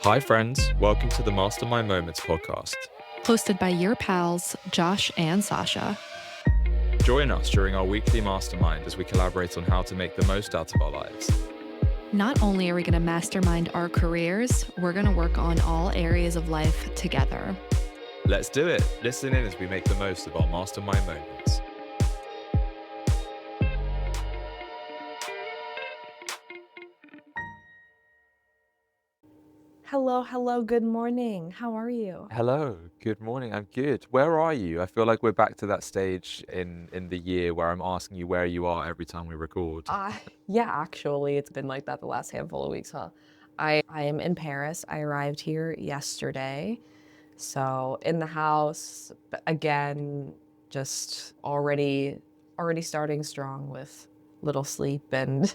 Hi, friends. Welcome to the Mastermind Moments podcast. Hosted by your pals, Josh and Sasha. Join us during our weekly mastermind as we collaborate on how to make the most out of our lives. Not only are we going to mastermind our careers, we're going to work on all areas of life together. Let's do it. Listen in as we make the most of our mastermind moments. Hello, good morning. How are you? Hello, good morning. I'm good. Where are you? I feel like we're back to that stage in the year where I'm asking you where you are every time we record. Yeah, actually, it's been like that the last handful of weeks, huh? I am in Paris. I arrived here yesterday. So in the house, again, just already starting strong with little sleep and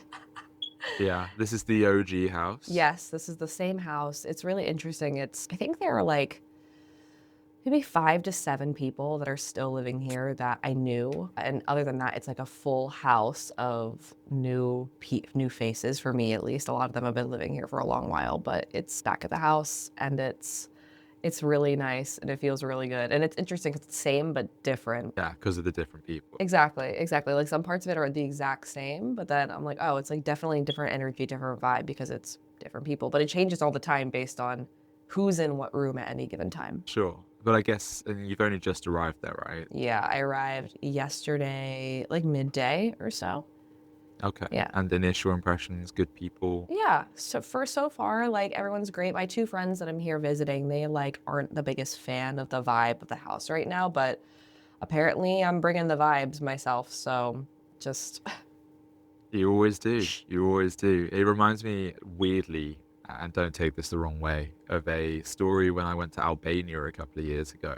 Yeah, this is the OG house. yes, this is the same house. It's really interesting. I think there are like maybe 5 to 7 people that are still living here that I knew. And other than that, it's like a full house of new faces for me, at least. A lot of them have been living here for a long while, but it's back at the house and it's really nice and it feels really good. And it's interesting, it's the same but different. Yeah, because of the different people. Exactly. Like some parts of it are the exact same, but then I'm like, oh, it's like definitely different energy, different vibe because it's different people. But it changes all the time based on who's in what room at any given time. Sure. But I guess and you've only just arrived there, right? Yeah, I arrived yesterday, like midday or so. Okay. Yeah. And initial impressions, good people. Yeah, so far, like everyone's great. My 2 friends that I'm here visiting, they like aren't the biggest fan of the vibe of the house right now, but apparently I'm bringing the vibes myself, so just You always do. You always do. It reminds me weirdly, and don't take this the wrong way, of a story when I went to Albania a couple of years ago.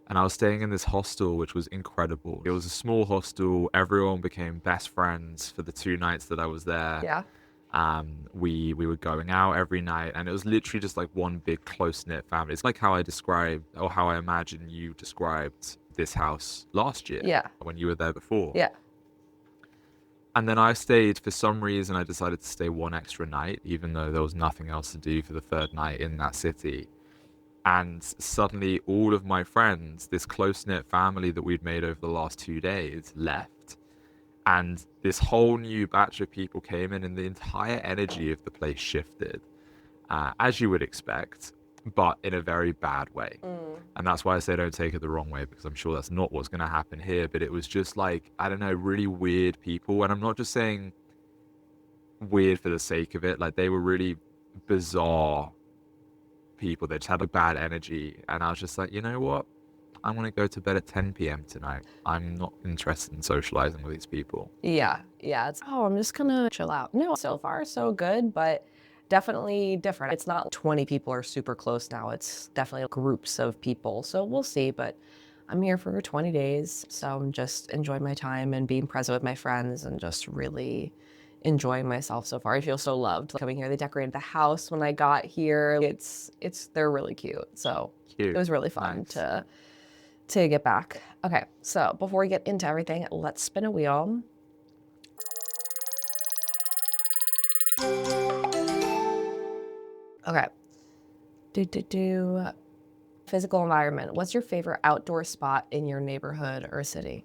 And I was staying in this hostel, which was incredible. It was a small hostel. Everyone became best friends for the 2 nights that I was there. yeah. We were going out every night, and it was literally just like one big close-knit family. It's like how I described, or how I imagine you described this house last year. Yeah. When you were there before. Yeah. And then I stayed, for some reason, I decided to stay one extra night, even though there was nothing else to do for the 3rd night in that city. And suddenly all of my friends, this close-knit family that we'd made over the last 2 days, left. And this whole new batch of people came in, and the entire energy of the place shifted, as you would expect, but in a very bad way. And that's why I say don't take it the wrong way, because I'm sure that's not what's going to happen here. But it was just like, I don't know, really weird people. And I'm not just saying weird for the sake of it. Like, they were really bizarre people. They just had a bad energy. And I was just like, you know what? I want to go to bed at 10 p.m. tonight. I'm not interested in socializing with these people. Yeah. I'm just gonna chill out. No, so far so good, but definitely different. It's not 20 people are super close now. It's definitely groups of people. So we'll see, but I'm here for 20 days. So I'm just enjoying my time and being present with my friends and just really enjoying myself so far. I feel so loved coming here. They decorated the house when I got here. They're really cute. So Cute. it was really fun Nice. to get back. Okay, so before we get into everything, let's spin a wheel. Okay. Physical environment. What's your favorite outdoor spot in your neighborhood or city?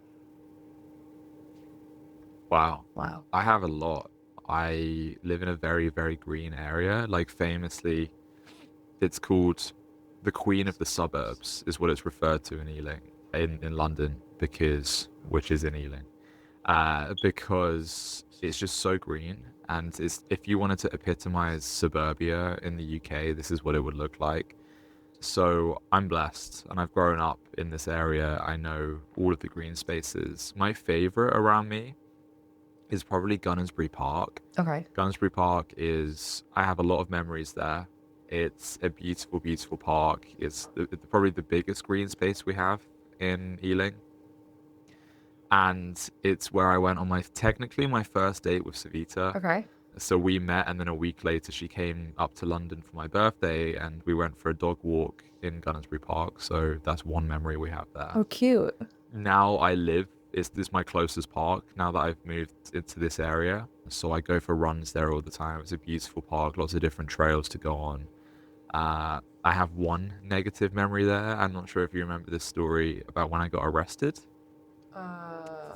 Wow. Wow. I have a lot. I live in a very, very green area. Like, famously, it's called the Queen of the Suburbs, is what it's referred to in Ealing, in London, which is in Ealing, because it's just so green. And if you wanted to epitomize suburbia in the UK, this is what it would look like. So I'm blessed, and I've grown up in this area. I know all of the green spaces. My favorite around me is probably Gunnersbury Park. Okay. Gunnersbury Park I have a lot of memories there. It's a beautiful, beautiful park. It's probably the biggest green space we have in Ealing. And it's where I went on technically my first date with Savita. Okay. So we met, and then a week later she came up to London for my birthday, and we went for a dog walk in Gunnersbury Park. So that's one memory we have there. Oh, cute. Now this is my closest park now that I've moved into this area. So I go for runs there all the time. It's a beautiful park, lots of different trails to go on. I have one negative memory there. I'm not sure if you remember this story about when I got arrested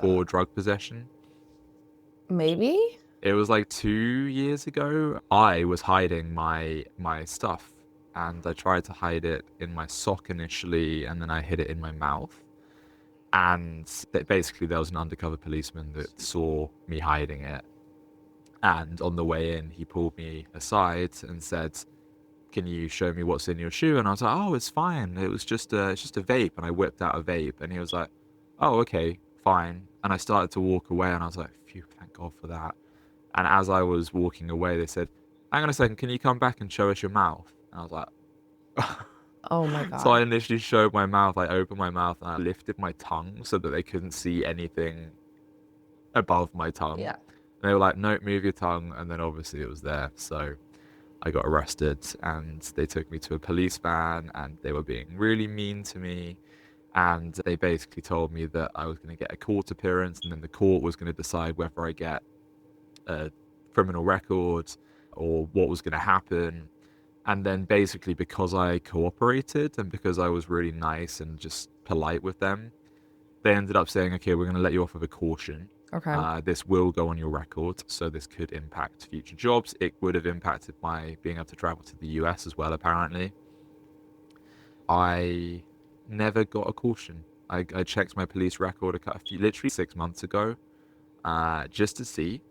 for drug possession. Maybe? It was like 2 years ago. I was hiding my stuff, and I tried to hide it in my sock initially, and then I hid it in my mouth. And basically, there was an undercover policeman that saw me hiding it, and on the way in, he pulled me aside and said, "Can you show me what's in your shoe?" And I was like, "Oh, it's fine. It's just a vape." And I whipped out a vape, and he was like, "Oh, okay, fine." And I started to walk away, and I was like, "Phew, thank God for that." And as I was walking away, they said, "Hang on a second, can you come back and show us your mouth?" And I was like, Oh my so I God. initially showed my mouth. I opened my mouth and I lifted my tongue so that they couldn't see anything above my tongue. Yeah. And they were like, "No, move your tongue." And then obviously it was there. So I got arrested and they took me to a police van and they were being really mean to me. And they basically told me that I was going to get a court appearance and then the court was going to decide whether I get a criminal record or what was going to happen. And then basically, because I cooperated and because I was really nice and just polite with them, they ended up saying, "Okay, we're going to let you off with a caution. Okay. This will go on your record, so this could impact future jobs. It would have impacted my being able to travel to the US as well, apparently." I never got a caution. I checked my police record literally 6 months ago, just to see,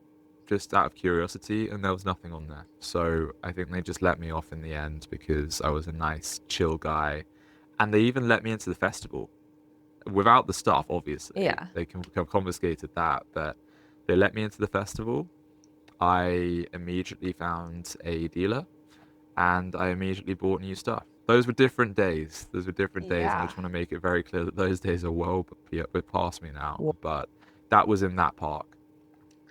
just out of curiosity, and there was nothing on there. So I think they just let me off in the end because I was a nice, chill guy. And they even let me into the festival without the stuff, obviously. Yeah. They confiscated that, but they let me into the festival. I immediately found a dealer and I immediately bought new stuff. Those were different days. Those were different days. And I Yeah. just want to make it very clear that those days are well past me now. Well, But that was in that park.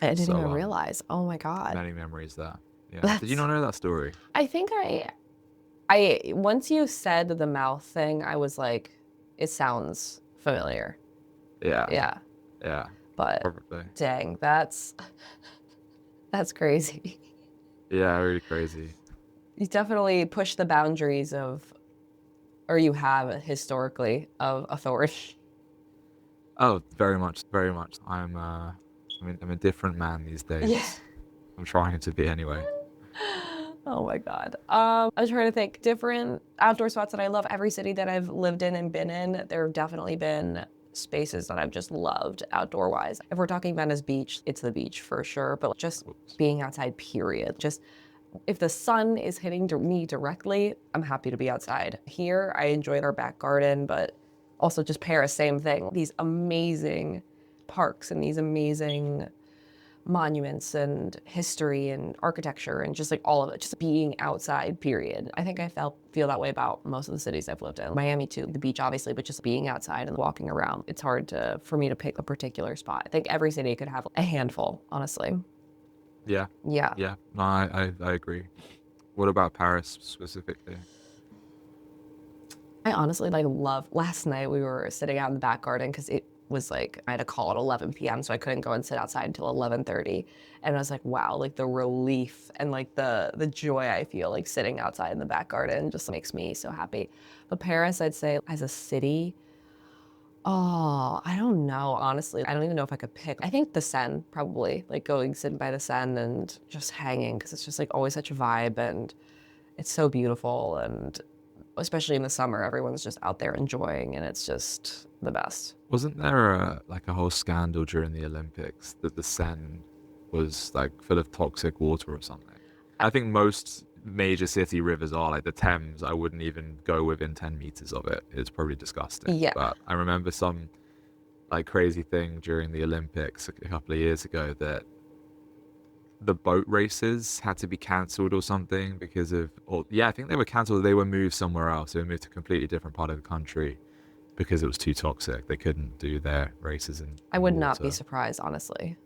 I didn't So, even realize. Oh my God. many memories there. Yeah. Did you That's, not know that story? I think once you said the mouth thing, I was like, it sounds familiar. Yeah. Yeah. Yeah. But Probably. dang, that's crazy. Yeah, really crazy. You definitely push the boundaries of, or you have historically, of authority. Oh, very much, very much. I'm a different man these days. Yeah. I'm trying to be anyway. Oh my God. I'm trying to think different outdoor spots that I love. Every city that I've lived in and been in, there have definitely been spaces that I've just loved outdoor wise. If we're talking Venice Beach, it's the beach for sure, but just being outside, period. Just if the sun is hitting me directly, I'm happy to be outside. Here, I enjoy our back garden, but also just Paris, same thing. These amazing parks and these amazing monuments and history and architecture and just like all of it, just being outside, period. I think I feel that way about most of the cities I've lived in. Miami too, the beach obviously, but just being outside and walking around. It's hard for me to pick a particular spot. I think every city could have a handful, honestly. Yeah. Yeah. Yeah. No, I agree. What about Paris specifically? I honestly love, last night we were sitting out in the back garden because it was like, I had a call at 11 p.m. so I couldn't go and sit outside until 11:30. And I was like, wow, like the relief and like the joy I feel like sitting outside in the back garden just makes me so happy. But Paris, I'd say as a city, oh, I don't know, honestly. I don't even know if I could pick. I think the Seine, probably, like going sitting by the Seine and just hanging because it's just like always such a vibe and it's so beautiful, and especially in the summer, everyone's just out there enjoying and it's just the best. Wasn't there a whole scandal during the Olympics that the Seine was like full of toxic water or something? I think most major city rivers are like the Thames. I wouldn't even go within 10 meters of it. It's probably disgusting. Yeah. But I remember some like crazy thing during the Olympics a couple of years ago that the boat races had to be cancelled or something because of, or yeah, I think they were cancelled. They were moved somewhere else. They were moved to a completely different part of the country because it was too toxic. They couldn't do their races in I would not water. be surprised, honestly.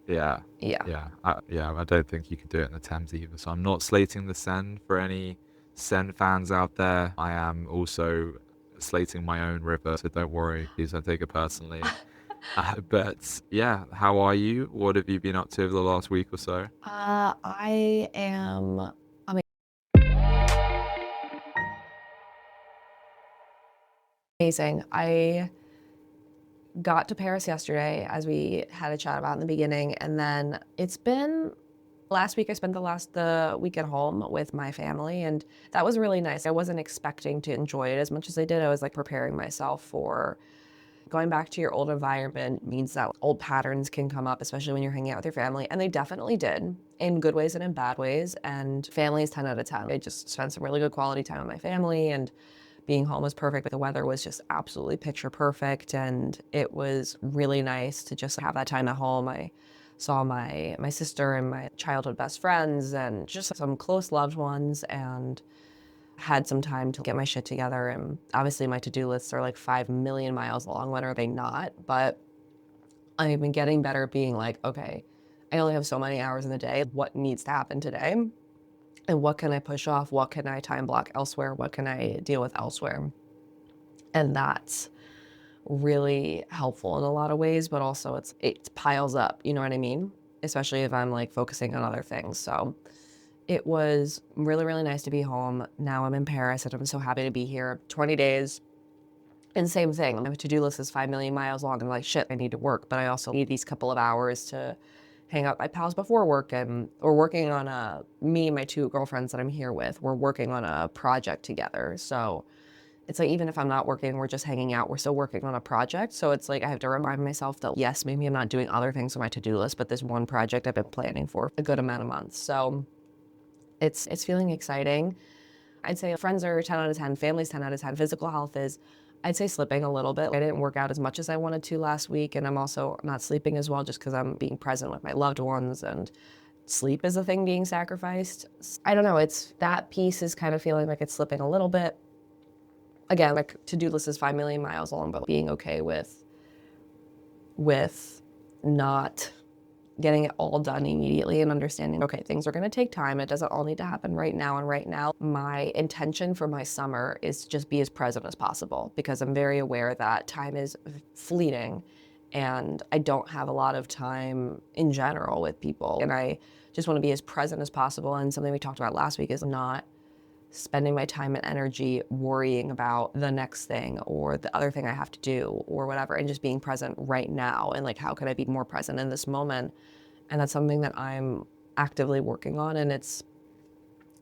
Yeah, Yeah. I don't think you could do it in the Thames either. So I'm not slating the Seine for any Seine fans out there. I am also slating my own river, so don't worry, please don't take it personally. But yeah, how are you? What have you been up to over the last week or so? I am Amazing. I got to Paris yesterday, as we had a chat about in the beginning, and then it's been last week. I spent the week at home with my family, and that was really nice. I wasn't expecting to enjoy it as much as I did. I was like preparing myself for going back to your old environment means that old patterns can come up, especially when you're hanging out with your family. And they definitely did, in good ways and in bad ways. And family is 10 out of 10. I just spent some really good quality time with my family, and being home was perfect, but the weather was just absolutely picture perfect. And it was really nice to just have that time at home. I saw my sister and my childhood best friends and just some close loved ones, and had some time to get my shit together. And obviously my to-do lists are like 5 million miles long. When are they not? But I've been getting better at being like, okay, I only have so many hours in the day. What needs to happen today? And what can I push off? What can I time block elsewhere? What can I deal with elsewhere? And that's really helpful in a lot of ways, but also it piles up, you know what I mean? Especially if I'm like focusing on other things. So it was really, really nice to be home. Now I'm in Paris and I'm so happy to be here. 20 days. And same thing, my to-do list is 5 million miles long. I'm like, shit, I need to work, but I also need these couple of hours to hang out with my pals before work. And we're working on me and my two girlfriends that I'm here with, we're working on a project together. So it's like, even if I'm not working, we're just hanging out, we're still working on a project. So it's like, I have to remind myself that yes, maybe I'm not doing other things on my to-do list, but this one project I've been planning for a good amount of months. So it's feeling exciting. I'd say friends are 10 out of 10, family's 10 out of 10, physical health is, I'd say, slipping a little bit. I didn't work out as much as I wanted to last week, and I'm also not sleeping as well just because I'm being present with my loved ones, and sleep is a thing being sacrificed. I don't know, that piece is kind of feeling like it's slipping a little bit. Again, like to-do list is 5 million miles long, but being okay with not getting it all done immediately and understanding, okay, things are going to take time. It doesn't all need to happen right now. And right now, my intention for my summer is to just be as present as possible, because I'm very aware that time is fleeting and I don't have a lot of time in general with people. And I just want to be as present as possible. And something we talked about last week is not spending my time and energy worrying about the next thing or the other thing I have to do or whatever, and just being present right now. And like, how can I be more present in this moment? And that's something that I'm actively working on. And it's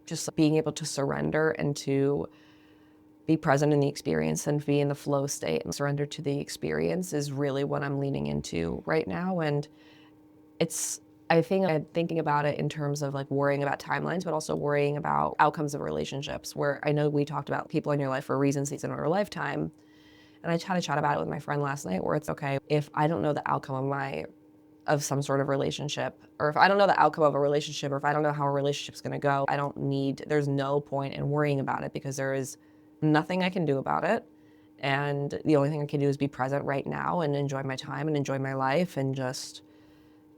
just being able to surrender and to be present in the experience and be in the flow state and surrender to the experience is really what I'm leaning into right now. And I think I'm thinking about it in terms of like worrying about timelines, but also worrying about outcomes of relationships, where I know we talked about people in your life for a reason, season, or a lifetime. And I had a chat about it with my friend last night, where it's okay, if I don't know the outcome of some sort of relationship, or if I don't know the outcome of a relationship, or if I don't know how a relationship's gonna go, there's no point in worrying about it, because there is nothing I can do about it. And the only thing I can do is be present right now and enjoy my time and enjoy my life and just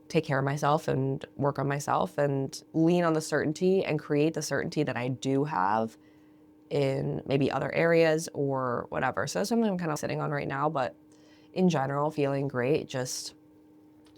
take care of myself and work on myself and lean on the certainty and create the certainty that I do have in maybe other areas or whatever. So that's something I'm kind of sitting on right now, but in general, feeling great, just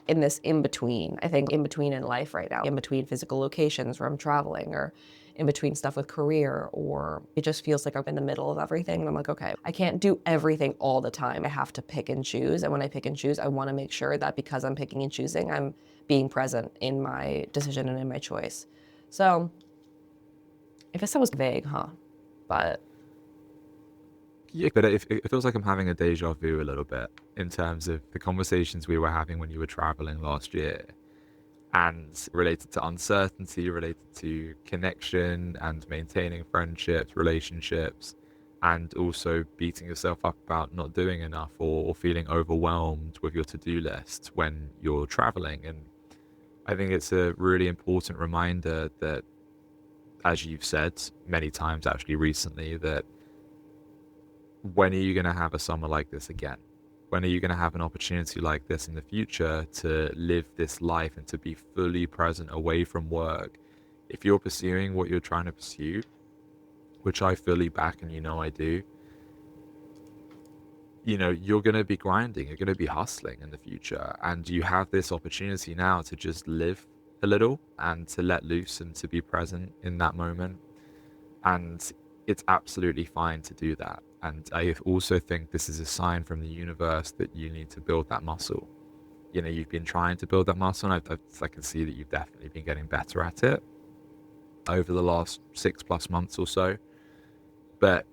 in this in-between. I think in-between in life right now, in between physical locations where I'm traveling, or in between stuff with career, or it just feels like I'm in the middle of everything. And I'm like, okay, I can't do everything all the time. I have to pick and choose. And when I pick and choose, I want to make sure that because I'm picking and choosing, I'm being present in my decision and in my choice. So I guess that was vague, huh? But Yeah, but it feels like I'm having a deja vu a little bit in terms of the conversations we were having when you were traveling last year, and related to uncertainty, related to connection and maintaining friendships, relationships, and also beating yourself up about not doing enough, or feeling overwhelmed with your to-do list when you're traveling. And I think it's a really important reminder that, as you've said many times actually recently, that when are you going to have a summer like this again? When are you going to have an opportunity like this in the future to live this life and to be fully present away from work? If you're pursuing what you're trying to pursue, which I fully back, and I do, you're going to be grinding, you're going to be hustling in the future. And you have this opportunity now to just live a little and to let loose and to be present in that moment. And it's absolutely fine to do that. And I also think this is a sign from the universe that you need to build that muscle. You know, you've been trying to build that muscle, and I can see that you've definitely been getting better at it over the last 6+ months or so. But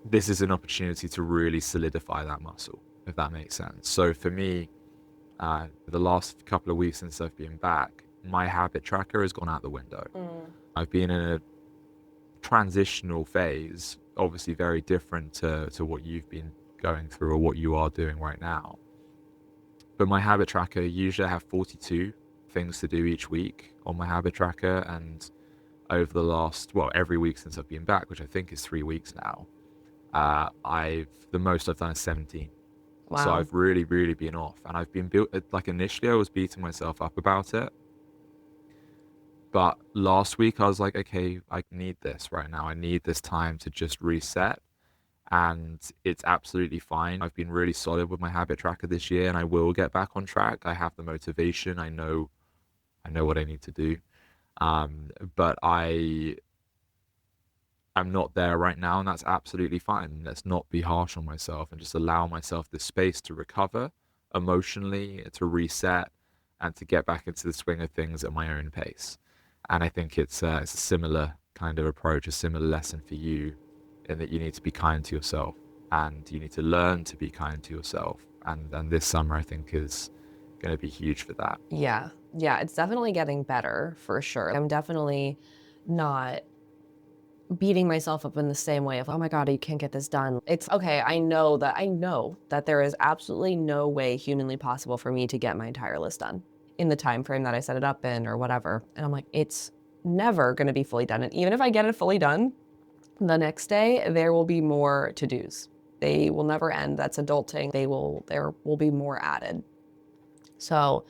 this is an opportunity to really solidify that muscle, if that makes sense. So for me, the last couple of weeks since I've been back, my habit tracker has gone out the window. I've been in a transitional phase, obviously very different to what you've been going through or what you are doing right now. But my habit tracker, usually I have 42 things to do each week on my habit tracker. And over the last, well, every week since I've been back, which I think is 3 weeks now, the most I've done is 17. So Wow. I've really, really been off. And I've been built, like initially I was beating myself up about it. But last week I was like, okay, I need this right now. I need this time to just reset. And it's absolutely fine. I've been really solid with my habit tracker this year, and I will get back on track. I have the motivation. I know what I need to do. But I'm not there right now, and that's absolutely fine. Let's not be harsh on myself and just allow myself the space to recover emotionally, to reset, and to get back into the swing of things at my own pace. And I think it's a similar kind of approach, a similar lesson for you, in that you need to be kind to yourself and you need to learn to be kind to yourself. And this summer, I think, is going to be huge for that. Yeah. Yeah, it's definitely getting better for sure. I'm definitely not beating myself up in the same way of, oh my God, you can't get this done. It's okay. I know that there is absolutely no way humanly possible for me to get my entire list done in the time frame that I set it up in or whatever. And I'm like, it's never going to be fully done. And even if I get it fully done, the next day there will be more to-dos. They will never end. That's adulting. There will be more added. So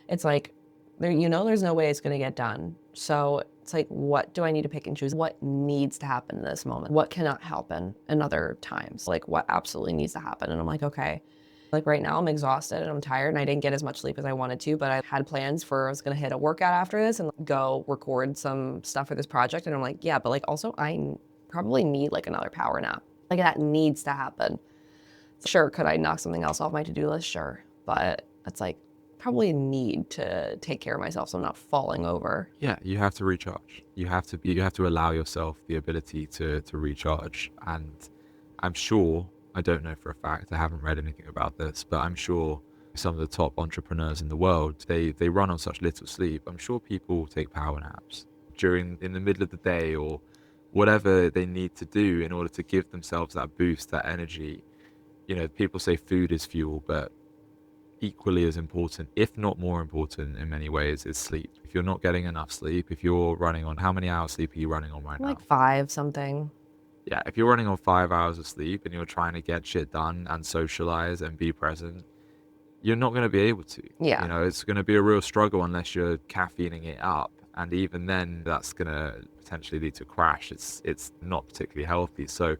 it's like, there's no way it's going to get done. So it's like, what do I need to pick and choose? What needs to happen in this moment? What cannot happen in other times? Like, what absolutely needs to happen? And I'm like, okay. Like right now I'm exhausted and I'm tired and I didn't get as much sleep as I wanted to, but I had plans for, I was going to hit a workout after this and go record some stuff for this project. And I'm like, yeah, but like also I probably need like another power nap. Like that needs to happen. Sure, could I knock something else off my to-do list? Sure. But it's like, probably need to take care of myself so I'm not falling over. Yeah, you have to recharge. You have to allow yourself the ability to recharge. And I'm sure, I don't know for a fact, I haven't read anything about this, but I'm sure some of the top entrepreneurs in the world, they run on such little sleep. I'm sure people take power naps in the middle of the day or whatever they need to do in order to give themselves that boost, that energy. You know, people say food is fuel, but equally as important, if not more important in many ways, is sleep. If you're not getting enough sleep, if you're running on, how many hours sleep are you running on right now? Like 5 something. Yeah, if you're running on 5 hours of sleep and you're trying to get shit done and socialize and be present, you're not going to be able to. Yeah. You know, it's going to be a real struggle unless you're caffeining it up. And even then, that's going to potentially lead to a crash. It's not particularly healthy. So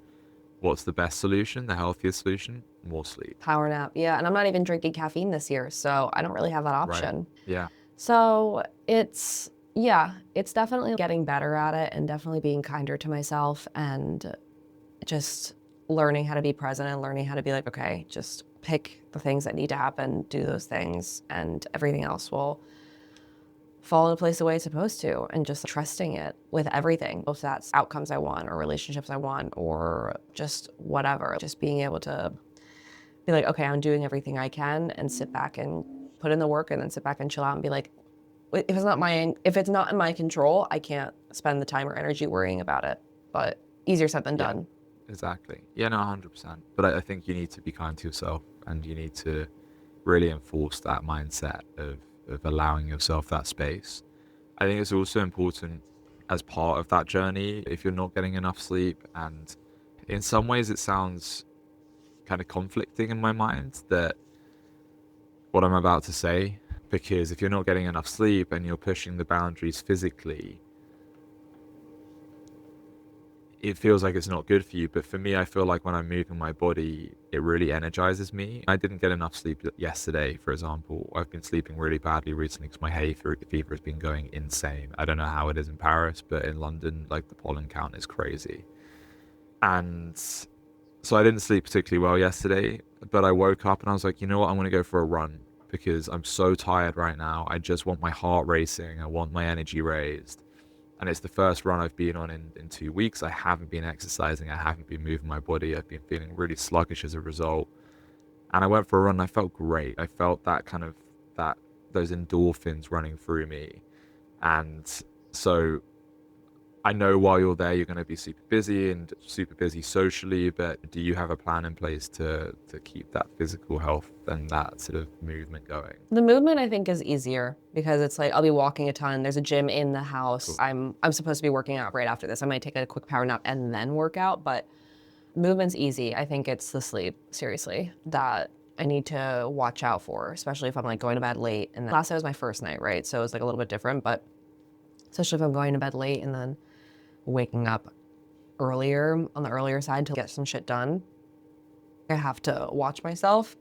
what's the best solution? The healthiest solution? More sleep. Power nap. Yeah. And I'm not even drinking caffeine this year, so I don't really have that option. Right. Yeah. So it's definitely getting better at it and definitely being kinder to myself and just learning how to be present and learning how to be like, okay, just pick the things that need to happen, do those things, and everything else will fall into place the way it's supposed to, and just trusting it with everything. If that's outcomes I want or relationships I want or just whatever, just being able to be like, okay, I'm doing everything I can and sit back and put in the work and then sit back and chill out and be like, if it's not in my control, I can't spend the time or energy worrying about it. But easier said than done. Exactly. Yeah, no, 100%. But I think you need to be kind to yourself and you need to really enforce that mindset of allowing yourself that space. I think it's also important as part of that journey, if you're not getting enough sleep, and in some ways it sounds kind of conflicting in my mind that what I'm about to say, because if you're not getting enough sleep and you're pushing the boundaries physically, it feels like it's not good for you. But for me, I feel like when I'm moving my body, it really energizes me. I didn't get enough sleep yesterday, for example. I've been sleeping really badly recently because my hay fever has been going insane. I don't know how it is in Paris, but in London, like the pollen count is crazy. And so I didn't sleep particularly well yesterday, but I woke up and I was like, you know what, I'm going to go for a run because I'm so tired right now. I just want my heart racing. I want my energy raised. And it's the first run I've been on in 2 weeks. I haven't been exercising. I haven't been moving my body. I've been feeling really sluggish as a result. And I went for a run and I felt great. I felt that kind of that those endorphins running through me. And so I know while you're there, you're going to be super busy and super busy socially, but do you have a plan in place to keep that physical health and that sort of movement going? The movement I think is easier because it's like I'll be walking a ton. There's a gym in the house. Cool. I'm supposed to be working out right after this. I might take a quick power nap and then work out, but movement's easy. I think it's the sleep, seriously, that I need to watch out for, especially if I'm like going to bed late. And last night was my first night, right? So it's like a little bit different, but especially if I'm going to bed late and then waking up earlier on the earlier side to get some shit done, I have to watch myself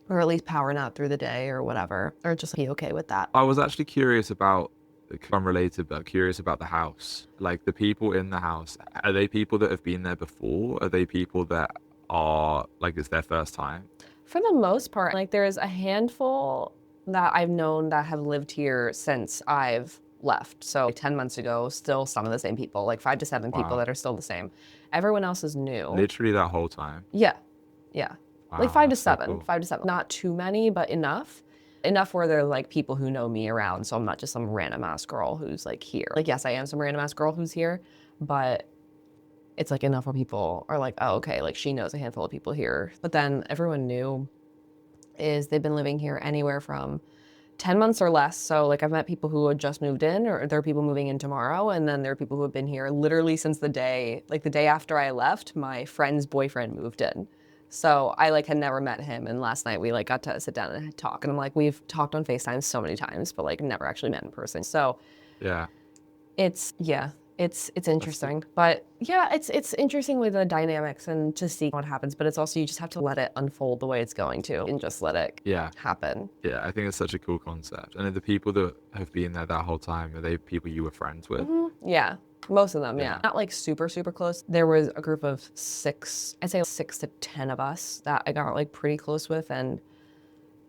or at least power nap through the day or whatever, or just be okay with that. I was actually curious about, unrelated, but curious about the house. Like the people in the house, are they people that have been there before? Are they people that are like, it's their first time? For the most part, like there's a handful that I've known that have lived here since I've left. So like 10 months ago, still some of the same people, like 5 to 7 people Wow. that are still the same. Everyone else is new. Literally that whole time. Yeah, yeah. Like Wow, 5 to that's so 7, cool. 5 to 7. Not too many, but enough. Enough where they're like people who know me around. So I'm not just some random ass girl who's like here. Like, yes, I am some random ass girl who's here, but it's like enough where people are like, oh, okay, like she knows a handful of people here. But then everyone new is they've been living here anywhere from 10 months or less. So like I've met people who had just moved in, or there are people moving in tomorrow. And then there are people who have been here literally since the day, like the day after I left, my friend's boyfriend moved in. So I like had never met him. And last night we like got to sit down and talk. And I'm like, we've talked on FaceTime so many times, but like never actually met in person. So Yeah. it's interesting. But yeah, it's interesting with the dynamics and to see what happens. But it's also you just have to let it unfold the way it's going to and just let it Yeah. happen. Yeah. I think it's such a cool concept. And the people that have been there that whole time, are they people you were friends with? Yeah, most of them, yeah. Yeah. Not like super, super close. There was a group of 6, I'd say 6 to 10 of us that I got like pretty close with. And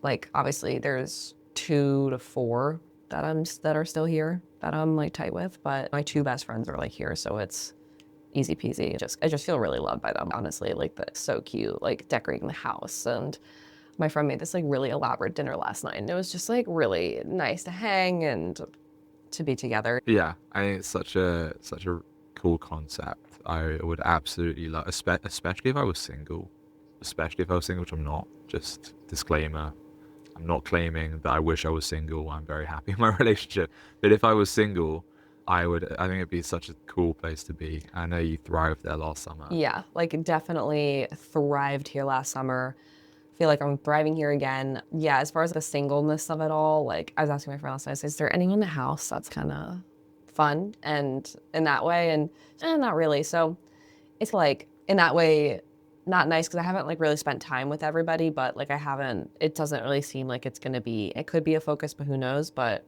like, obviously there's 2 to 4 that are still here that I'm like tight with, but my 2 best friends are like here. So it's easy peasy. I just feel really loved by them, honestly. Like that's so cute, like decorating the house. And my friend made this like really elaborate dinner last night. And it was just like really nice to hang and to be together. Yeah. I think it's such a cool concept. I would absolutely love, especially if I was single. Especially if I was single, which I'm not. Just disclaimer. I'm not claiming that I wish I was single. I'm very happy in my relationship. But if I was single, I think it'd be such a cool place to be. I know you thrived there last summer. Yeah, like definitely thrived here last summer. Feel like I'm thriving here again. Yeah, as far as the singleness of it all, like I was asking my friend last night, I said, is there anyone in the house that's kind of fun and in that way? And not really. So it's like in that way, not nice because I haven't like really spent time with everybody, but like it doesn't really seem like it's gonna be, it could be a focus, but who knows? But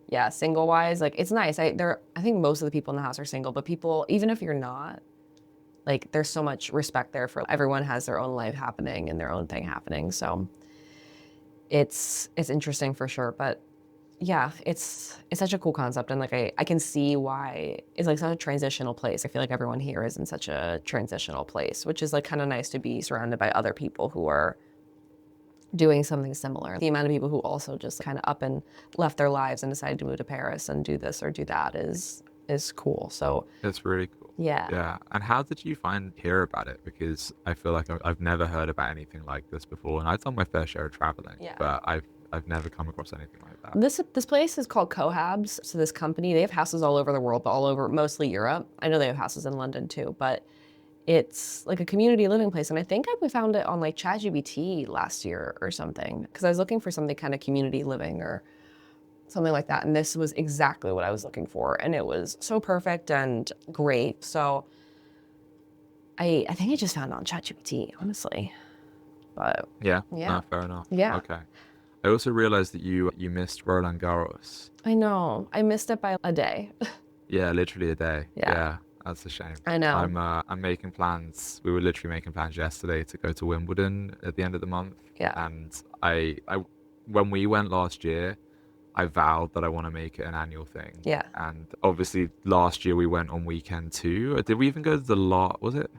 yeah, single wise, like it's nice. I think most of the people in the house are single, but people, even if you're not, like there's so much respect there for everyone has their own life happening and their own thing happening. So it's interesting for sure. But yeah, it's such a cool concept. And like I can see why it's like such a transitional place. I feel like everyone here is in such a transitional place, which is like kind of nice to be surrounded by other people who are doing something similar. The amount of people who also just kind of up and left their lives and decided to move to Paris and do this or do that is cool. So It's really cool. yeah. Yeah. And how did you hear about it? Because I feel like I've never heard about anything like this before, and I've done my fair share of traveling, Yeah. but I've never come across anything like that. This place is called Cohabs. So this company, they have houses all over the world, but all over mostly Europe. I know they have houses in London too, but it's like a community living place. And I think we found it on like ChatGPT last year or something, because I was looking for something kind of community living or something like that. And this was exactly what I was looking for. And it was so perfect and great. So I think I just found it on ChatGPT, honestly. But Yeah. Yeah. No, fair enough. Yeah. Okay. I also realized that you missed Roland Garros. I know, I missed it by a day. Yeah, literally a day. Yeah. That's a shame. I know. I'm making plans. We were literally making plans yesterday to go to Wimbledon at the end of the month. Yeah. And I when we went last year, I vowed that I want to make it an annual thing. Yeah. And obviously last year we went on weekend 2. Or did we even go to the was it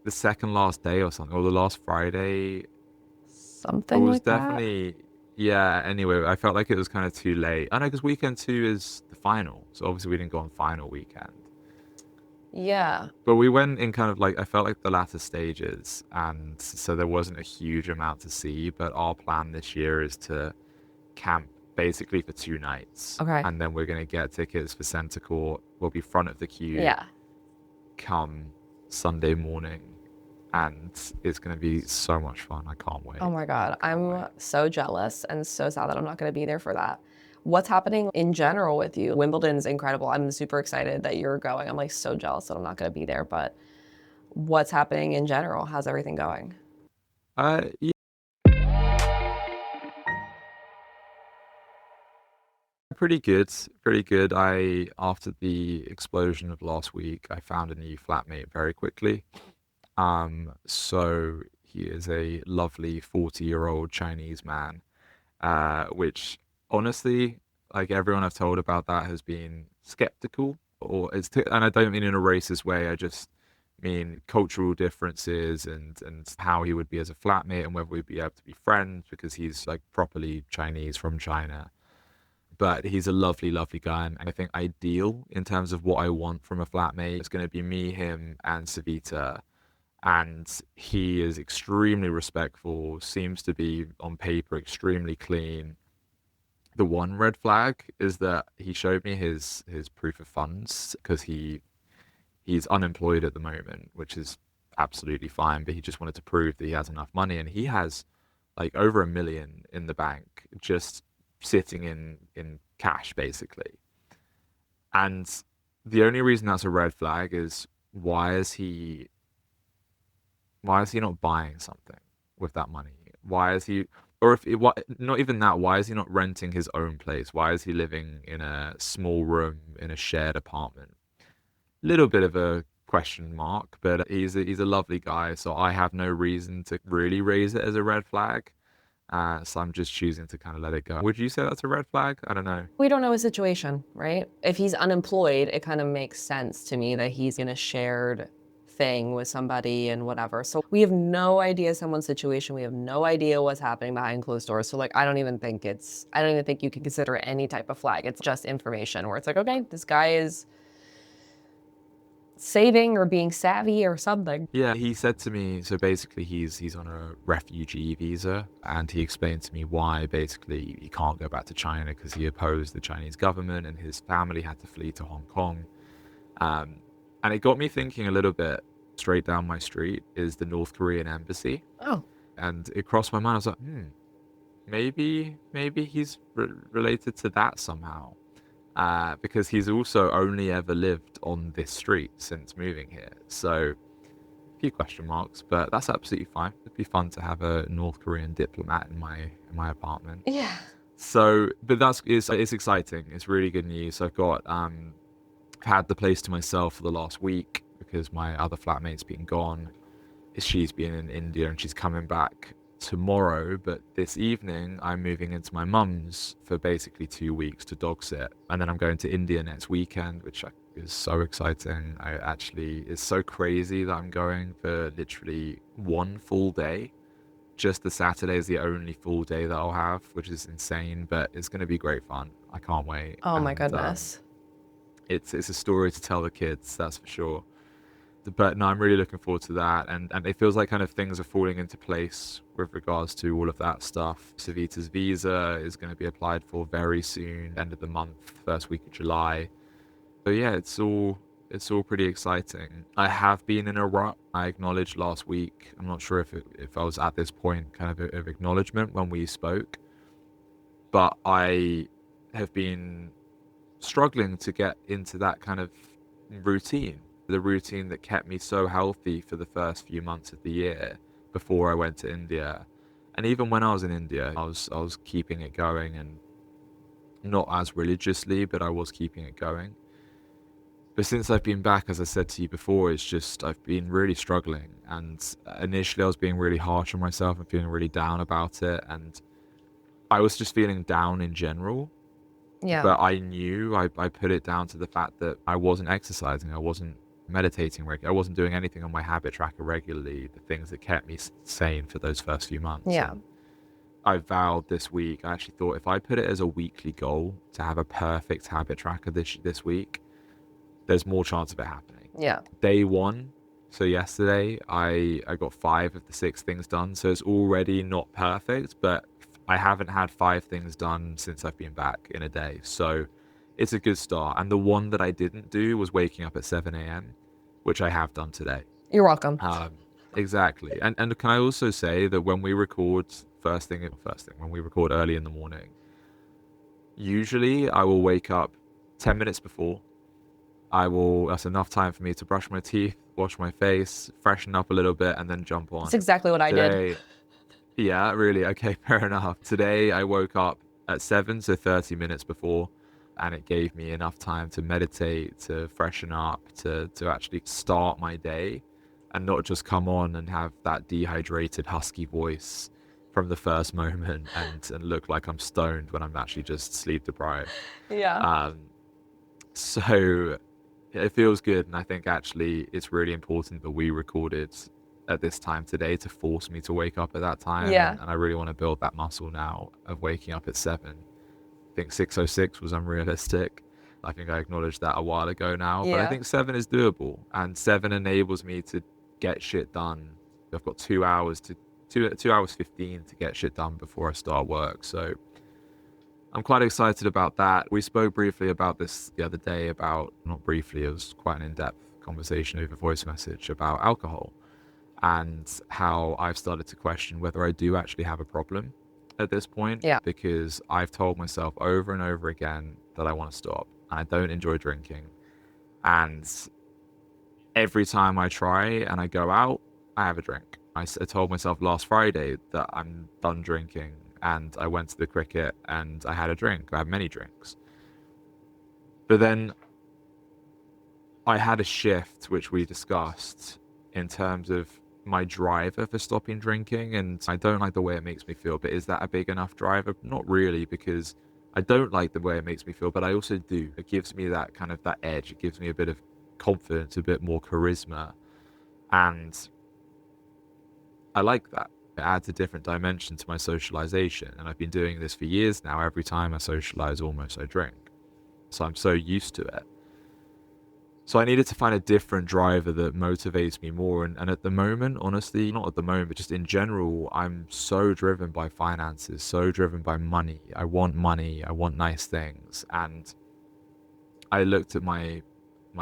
the second last day or something? Or the last Friday? It Something was like that. definitely, yeah. Anyway, I felt like it was kind of too late. I know, because weekend 2 is the final. So obviously we didn't go on final weekend. Yeah. But we went in kind of like, I felt like the latter stages, and so there wasn't a huge amount to see. But our plan this year is to camp basically for 2 nights, Okay. and then we're going to get tickets for center court. We'll be front of the queue Yeah. come Sunday morning, and it's going to be so much fun. I can't wait. Oh my God. I'm wait. so jealous and so sad that I'm not going to be there for that. What's happening in general with you? Wimbledon's incredible. I'm super excited that you're going. I'm like so jealous that I'm not going to be there, but what's happening in general? How's everything going? Yeah, pretty good. Pretty good. After the explosion of last week, I found a new flatmate very quickly. So he is a lovely 40-year-old Chinese man, which honestly, like everyone I've told about that has been skeptical, and I don't mean in a racist way. I just mean cultural differences and how he would be as a flatmate and whether we'd be able to be friends because he's like properly Chinese from China. But he's a lovely, lovely guy, and I think ideal in terms of what I want from a flatmate. It's going to be me, him, and Savita, and he is extremely respectful, seems to be on paper extremely clean. The one red flag is that he showed me his proof of funds because he's unemployed at the moment, which is absolutely fine, but he just wanted to prove that he has enough money, and he has like over 1 million in the bank just sitting in cash basically. And the only reason that's a red flag is why is he not buying something with that money? Why is he, or if it, what, not even that, why is he not renting his own place? Why is he living in a small room in a shared apartment? Little bit of a question mark, but he's a lovely guy, so I have no reason to really raise it as a red flag. So I'm just choosing to kind of let it go. Would you say that's a red flag? I don't know. We don't know his situation, right? If he's unemployed, it kind of makes sense to me that he's in a shared thing with somebody and whatever. So we have no idea someone's situation. We have no idea what's happening behind closed doors. So like, I don't even think you can consider it any type of flag. It's just information where it's like, okay, this guy is saving or being savvy or something. Yeah, he said to me, so basically he's on a refugee visa, and he explained to me why basically he can't go back to China because he opposed the Chinese government and his family had to flee to Hong Kong. And it got me thinking a little bit. Straight down my street is the North Korean embassy, Oh, and it crossed my mind. I was like, maybe he's related to that somehow, because he's also only ever lived on this street since moving here. So a few question marks, but that's absolutely fine. It'd be fun to have a North Korean diplomat in my apartment. yeah. So, but it's exciting. It's really good news. I've got had the place to myself for the last week because my other flatmate's been gone. She's been in India and she's coming back tomorrow, but this evening I'm moving into my mum's for basically 2 weeks to dog sit, and then I'm going to India next weekend, which is so exciting. It's so crazy that I'm going for literally one full day. Just the Saturday is the only full day that I'll have, which is insane, but it's going to be great fun. I can't wait. Oh my And, goodness. it's a story to tell the kids, that's for sure. But no, I'm really looking forward to that, and it feels like kind of things are falling into place with regards to all of that stuff. Savita's visa is going to be applied for very soon, end of the month, first week of July. So yeah, it's all pretty exciting. I have been in a rut. I acknowledged last week. I'm not sure if I was at this point kind of acknowledgement when we spoke, but I have been struggling to get into that kind of routine, the routine that kept me so healthy for the first few months of the year before I went to India. And even when I was in India, I was keeping it going, and not as religiously, but I was keeping it going. But since I've been back, as I said to you before, it's just I've been really struggling. And initially, I was being really harsh on myself and feeling really down about it. And I was just feeling down in general. Yeah. But I knew I put it down to the fact that I wasn't exercising, I wasn't meditating regularly, I wasn't doing anything on my habit tracker regularly, the things that kept me sane for those first few months. Yeah. And I vowed this week, I actually thought if I put it as a weekly goal to have a perfect habit tracker this week, there's more chance of it happening. Yeah. Day one, so yesterday, I got 5 of the 6 things done. So it's already not perfect, but I haven't had 5 things done since I've been back in a day. So it's a good start. And the one that I didn't do was waking up at 7 a.m., which I have done today. You're welcome. Exactly. And can I also say that when we record when we record early in the morning, usually I will wake up 10 minutes before. That's enough time for me to brush my teeth, wash my face, freshen up a little bit, and then jump on. That's exactly what I did. Yeah, really? Okay, fair enough. Today I woke up at 7, so 30 minutes before, and it gave me enough time to meditate, to freshen up, to actually start my day and not just come on and have that dehydrated, husky voice from the first moment and look like I'm stoned when I'm actually just sleep deprived. Yeah. So it feels good, and I think actually it's really important that we recorded at this time today to force me to wake up at that time. Yeah. And I really want to build that muscle now of waking up at 7. I think 6:06 was unrealistic. I think I acknowledged that a while ago now, but I Yeah. think 7 is doable, and 7 enables me to get shit done. I've got 2 hours 2 hours 15 to get shit done before I start work. So I'm quite excited about that. We spoke briefly about this the other day not briefly, it was quite an in-depth conversation over voice message about alcohol and how I've started to question whether I do actually have a problem at this point. Yeah. Because I've told myself over and over again that I want to stop. I don't enjoy drinking. And every time I try and I go out, I have a drink. I told myself last Friday that I'm done drinking, and I went to the cricket and I had a drink. I had many drinks. But then I had a shift, which we discussed, in terms of my driver for stopping drinking. And I don't like the way it makes me feel, but is that a big enough driver? Not really, because I don't like the way it makes me feel, but I also do. It gives me that kind of that edge. It gives me a bit of confidence, a bit more charisma. And I like that. It adds a different dimension to my socialization. And I've been doing this for years now. Every time I socialize, almost I drink. So I'm so used to it. So I needed to find a different driver that motivates me more. And at the moment, honestly, not at the moment, but just in general, I'm so driven by finances, so driven by money. I want nice things. And I looked at my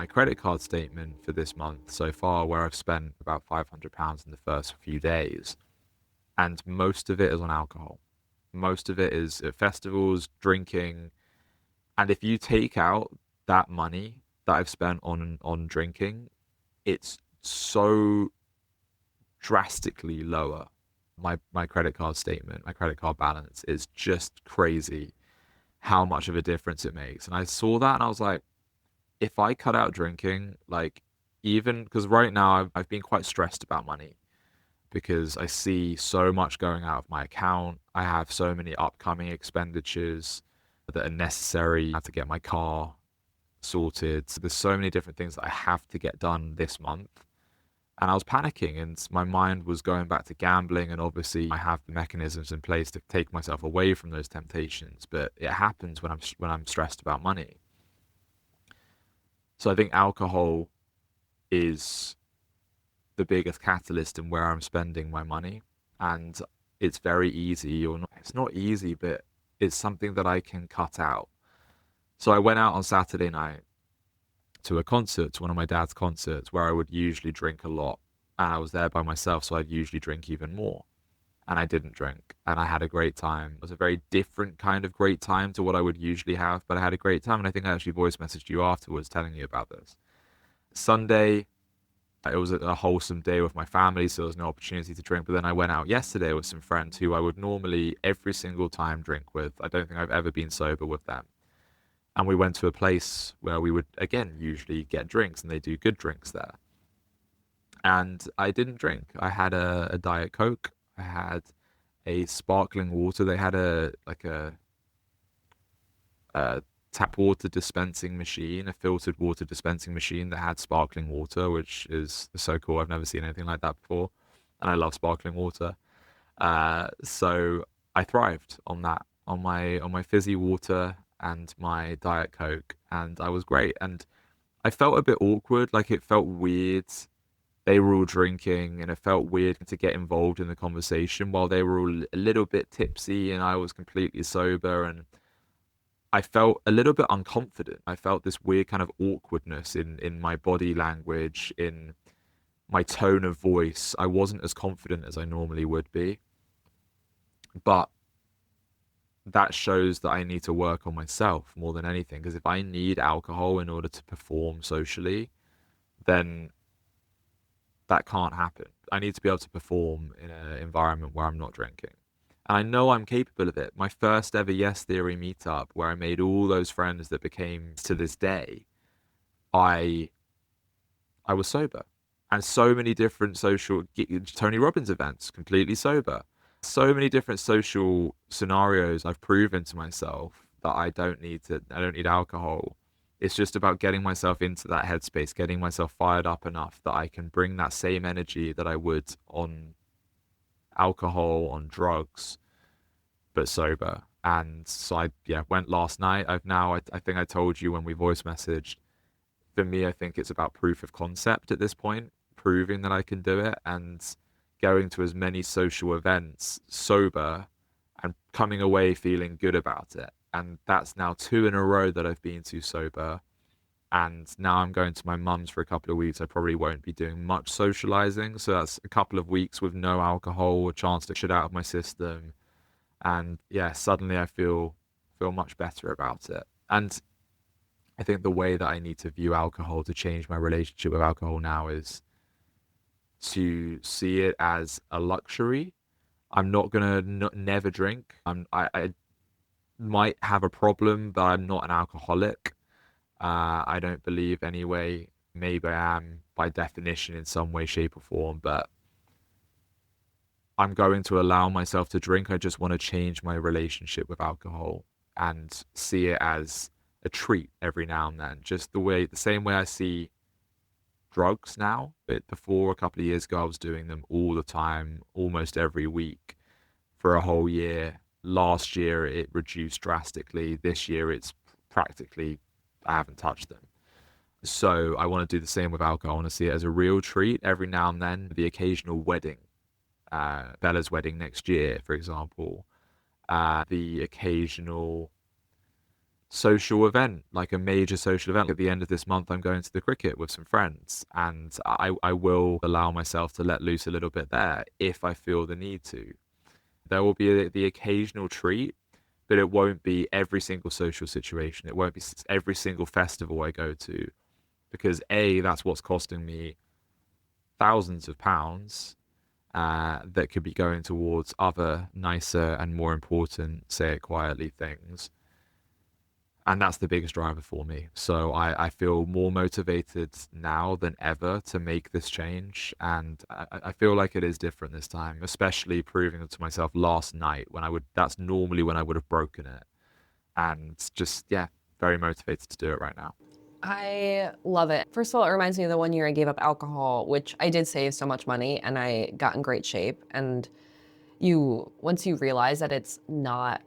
credit card statement for this month so far, where I've spent about £500 in the first few days. And most of it is on alcohol. Most of it is at festivals, drinking. And if you take out that money that I've spent on drinking, it's so drastically lower. My credit card statement, my credit card balance is just crazy how much of a difference it makes. And I saw that and I was like, if I cut out drinking, like, even because right now I've been quite stressed about money because I see so much going out of my account. I have so many upcoming expenditures that are necessary. I have to get my car sorted. So there's so many different things that I have to get done this month. And I was panicking, and my mind was going back to gambling. And obviously I have the mechanisms in place to take myself away from those temptations, but it happens when I'm stressed about money. So I think alcohol is the biggest catalyst in where I'm spending my money. And it's very easy, it's not easy, but it's something that I can cut out. So I went out on Saturday night to a concert, to one of my dad's concerts, where I would usually drink a lot. And I was there by myself, so I'd usually drink even more. And I didn't drink. And I had a great time. It was a very different kind of great time to what I would usually have, but I had a great time. And I think I actually voice messaged you afterwards telling you about this. Sunday, it was a wholesome day with my family, so there was no opportunity to drink. But then I went out yesterday with some friends who I would normally every single time drink with. I don't think I've ever been sober with them. And we went to a place where we would, again, usually get drinks, and they do good drinks there. And I didn't drink. I had a Diet Coke. I had a sparkling water. They had a tap water dispensing machine, a filtered water dispensing machine that had sparkling water, which is so cool. I've never seen anything like that before. And I love sparkling water. So I thrived on that, on my fizzy water and my Diet Coke, and I was great. And I felt a bit awkward, like it felt weird. They were all drinking, and it felt weird to get involved in the conversation while they were all a little bit tipsy and I was completely sober. And I felt a little bit unconfident. I felt this weird kind of awkwardness in my body language, in my tone of voice. I wasn't as confident as I normally would be. But that shows that I need to work on myself more than anything. Because if I need alcohol in order to perform socially, then that can't happen. I need to be able to perform in an environment where I'm not drinking. And I know I'm capable of it. My first ever Yes Theory meetup, where I made all those friends that became to this day, I I was sober. And so many different Tony Robbins events, completely sober. So many different social scenarios I've proven to myself that I don't need alcohol. It's just about getting myself into that headspace, getting myself fired up enough that I can bring that same energy that I would on alcohol, on drugs, but sober. And so I, yeah, went last night. I think I told you when we voice messaged, for me, I think it's about proof of concept at this point, proving that I can do it, and going to as many social events sober and coming away feeling good about it. And that's now 2 in a row that I've been to sober. And now I'm going to my mum's for a couple of weeks. I probably won't be doing much socializing. So that's a couple of weeks with no alcohol, a chance to shit out of my system. And yeah, suddenly I feel much better about it. And I think the way that I need to view alcohol to change my relationship with alcohol now is to see it as a luxury. I'm not gonna never drink. I might have a problem, but I'm not an alcoholic. I don't believe anyway. Maybe I am by definition in some way, shape, or form, but I'm going to allow myself to drink. I just want to change my relationship with alcohol and see it as a treat every now and then. Just the same way I see drugs now. But before, a couple of years ago, I was doing them all the time, almost every week for a whole year. Last year, it reduced drastically. This year, it's practically, I haven't touched them. So I want to do the same with alcohol. I want to see it as a real treat every now and then. The occasional wedding, Bella's wedding next year, for example, the occasional social event, like a major social event. At the end of this month, I'm going to the cricket with some friends, and I will allow myself to let loose a little bit there if I feel the need to. There will be the occasional treat, but it won't be every single social situation. It won't be every single festival I go to, because A, that's what's costing me thousands of pounds that could be going towards other nicer and more important, say it quietly, things. And that's the biggest driver for me. So I feel more motivated now than ever to make this change. And I feel like it is different this time, especially proving it to myself last night that's normally when I would have broken it. And just, yeah, very motivated to do it right now. I love it. First of all, it reminds me of the one year I gave up alcohol, which I did save so much money and I got in great shape. And once you realize that it's not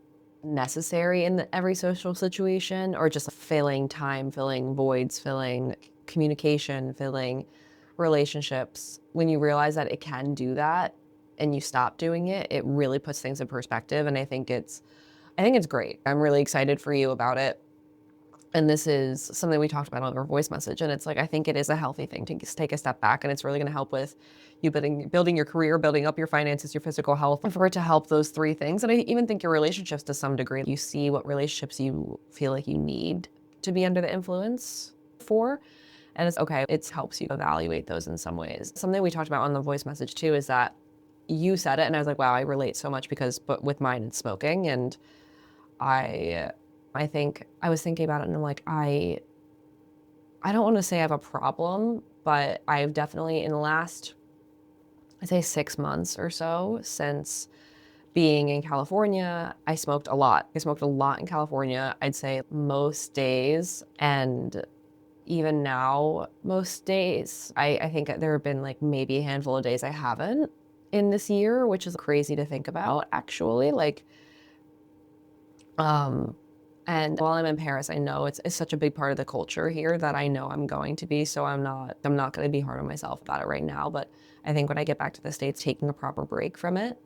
necessary in every social situation, or just filling time, filling voids, filling communication, filling relationships, when you realize that it can do that and you stop doing it, it really puts things in perspective. And I think it's great. I'm really excited for you about it. And this is something we talked about on our voice message. And it's like, I think it is a healthy thing to just take a step back, and it's really going to help with you building your career, building up your finances, your physical health, and for it to help those 3 things. And I even think your relationships to some degree, you see what relationships you feel like you need to be under the influence for. And it's okay, it helps you evaluate those in some ways. Something we talked about on the voice message too is that you said it, and I was like, wow, I relate so much, but with mine it's smoking. And I I think I was thinking about it and I'm like, I don't want to say I have a problem, but I've definitely in the last, I'd say 6 months or so since being in California, I smoked a lot. I smoked a lot in California, I'd say most days. And even now, most days, I think there have been like maybe a handful of days I haven't in this year, which is crazy to think about actually. And while I'm in Paris, I know it's such a big part of the culture here that I know I'm going to be. So I'm not going to be hard on myself about it right now. But I think when I get back to the States, taking a proper break from it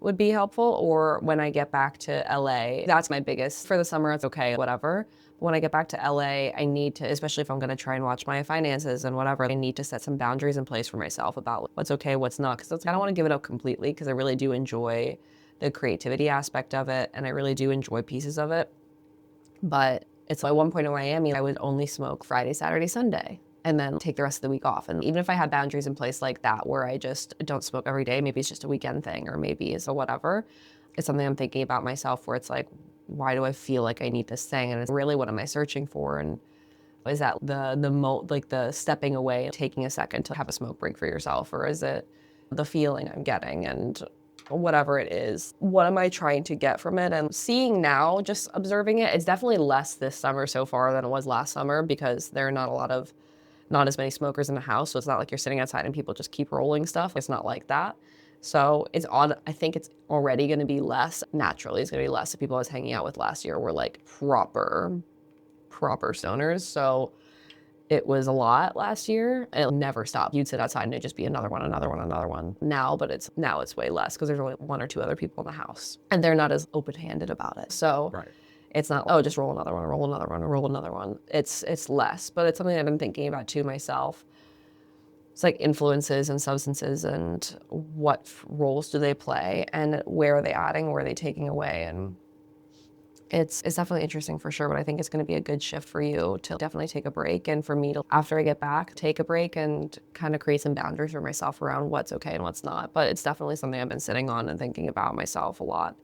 would be helpful. Or when I get back to LA, that's my biggest. For the summer, it's okay, whatever. But when I get back to LA, I need to, especially if I'm going to try and watch my finances and whatever, I need to set some boundaries in place for myself about what's okay, what's not. Because I don't want to give it up completely because I really do enjoy the creativity aspect of it. And I really do enjoy pieces of it. But it's at one point in Miami, I would only smoke Friday, Saturday, Sunday, and then take the rest of the week off. And even if I had boundaries in place like that, where I just don't smoke every day, maybe it's just a weekend thing, or maybe it's a whatever, it's something I'm thinking about myself where it's like, why do I feel like I need this thing? And it's really, what am I searching for? And is that the stepping away, taking a second to have a smoke break for yourself? Or is it the feeling I'm getting? And whatever it is, what am I trying to get from it? And seeing now, just observing it, it's definitely less this summer so far than it was last summer because there are not as many smokers in the house. So it's not like you're sitting outside and people just keep rolling stuff. It's not like that. So it's odd. I think it's already going to be less. Naturally, it's going to be less. The people I was hanging out with last year were like proper stoners. So it was a lot last year. It'll never stop. You'd sit outside and it'd just be another one, another one, another one. Now it's way less because there's only one or two other people in the house and they're not as open-handed about it. So Right. it's not, oh, just roll another one, roll another one, roll another one. It's less, but it's something I've been thinking about too myself. It's like influences and substances and what roles do they play and where are they adding, where are they taking away? And it's definitely interesting for sure, but I think it's going to be a good shift for you to definitely take a break. And for me to, after I get back, take a break and kind of create some boundaries for myself around what's okay and what's not. But it's definitely something I've been sitting on and thinking about myself a lot.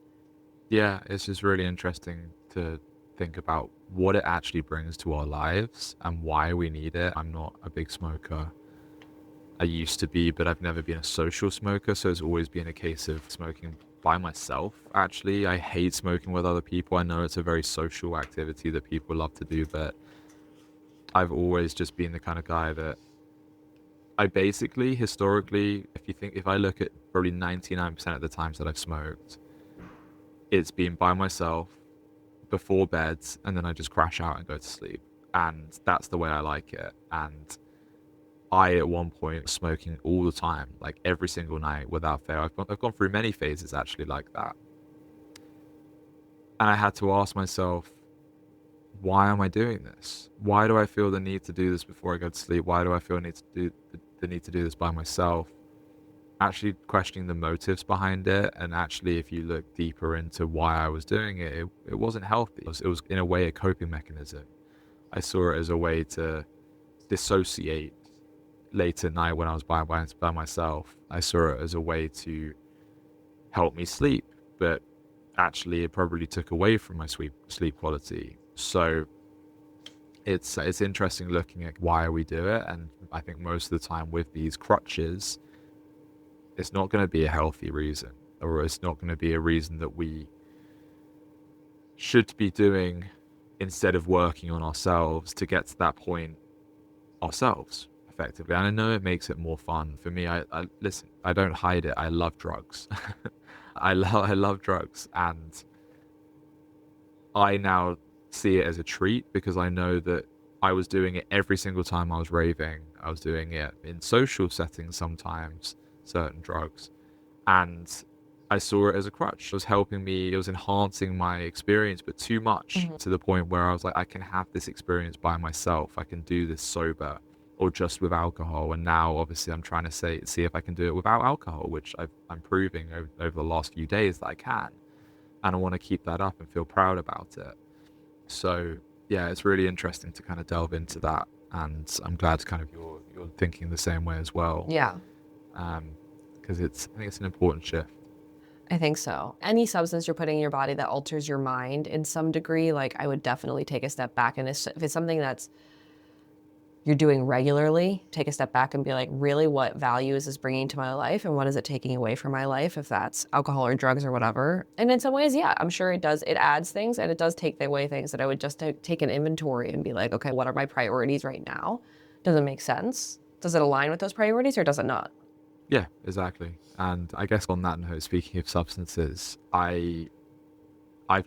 Yeah, it's just really interesting to think about what it actually brings to our lives and why we need it. I'm not a big smoker. I used to be, but I've never been a social smoker, so it's always been a case of smoking by myself, actually. I hate smoking with other people. I know it's a very social activity that people love to do, but I've always just been the kind of guy that I basically, historically, if I look at probably 99% of the times that I've smoked, it's been by myself before bed, and then I just crash out and go to sleep. And that's the way I like it. And I, at one point, was smoking all the time, like every single night without fail. I've gone through many phases actually like that. And I had to ask myself, why am I doing this? Why do I feel the need to do this before I go to sleep? Why do I feel the need to do this by myself? Actually questioning the motives behind it. And actually, if you look deeper into why I was doing it, it wasn't healthy. It was in a way a coping mechanism. I saw it as a way to dissociate late at night when I was by myself. I saw it as a way to help me sleep, but actually it probably took away from my sleep quality. So it's interesting looking at why we do it, and I think most of the time with these crutches, it's not going to be a healthy reason, or it's not going to be a reason that we should be doing instead of working on ourselves to get to that point ourselves effectively. And I know it makes it more fun for me. I listen, I don't hide it. I love drugs. I love drugs, and I now see it as a treat because I know that I was doing it every single time I was raving. I was doing it in social settings sometimes, certain drugs, and I saw it as a crutch. It was helping me, it was enhancing my experience, but too much to the point where I was like, I can have this experience by myself. I can do this sober or just with alcohol. And now obviously I'm trying to see if I can do it without alcohol, which I'm proving over the last few days that I can. And I want to keep that up and feel proud about it. So yeah, it's really interesting to kind of delve into that. And I'm glad kind of you're thinking the same way as well. Yeah. Because I think it's an important shift. I think so. Any substance you're putting in your body that alters your mind in some degree, like I would definitely take a step back. And if it's something that's you're doing regularly, take a step back and be like, really, what value is this bringing to my life? And what is it taking away from my life, if that's alcohol or drugs or whatever? And in some ways, yeah, I'm sure it does. It adds things and it does take away things that I would just take an inventory and be like, okay, what are my priorities right now? Does it make sense? Does it align with those priorities or does it not? Yeah, exactly. And I guess on that note, speaking of substances, I've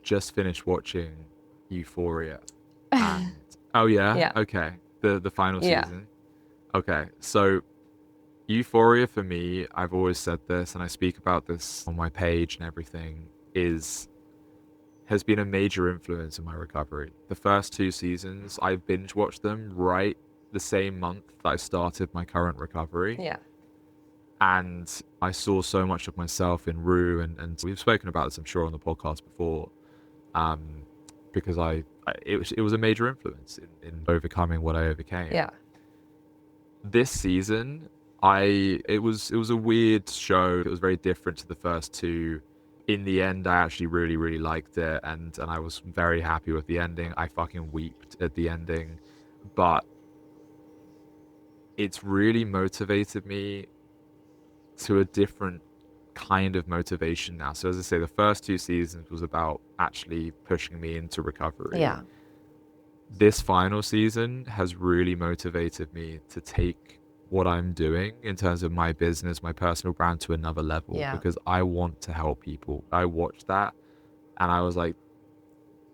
just finished watching Euphoria. And oh yeah, Yeah. okay. The final Yeah. season. Okay. So Euphoria for me, I've always said this and I speak about this on my page and everything, has been a major influence in my recovery. The first 2 seasons, I binge watched them right the same month that I started my current recovery. Yeah. And I saw so much of myself in Rue, and we've spoken about this, I'm sure, on the podcast before, because it was a major influence in overcoming what I overcame. Yeah. This season, it was a weird show. It was very different to the first two. In the end, I actually really, really liked it, and I was very happy with the ending. I fucking weeped at the ending, but it's really motivated me to a different kind of motivation now. So as I say, the first 2 seasons was about actually pushing me into recovery. Yeah. This final season has really motivated me to take what I'm doing in terms of my business, my personal brand to another level, Yeah. because I want to help people. I watched that and I was like,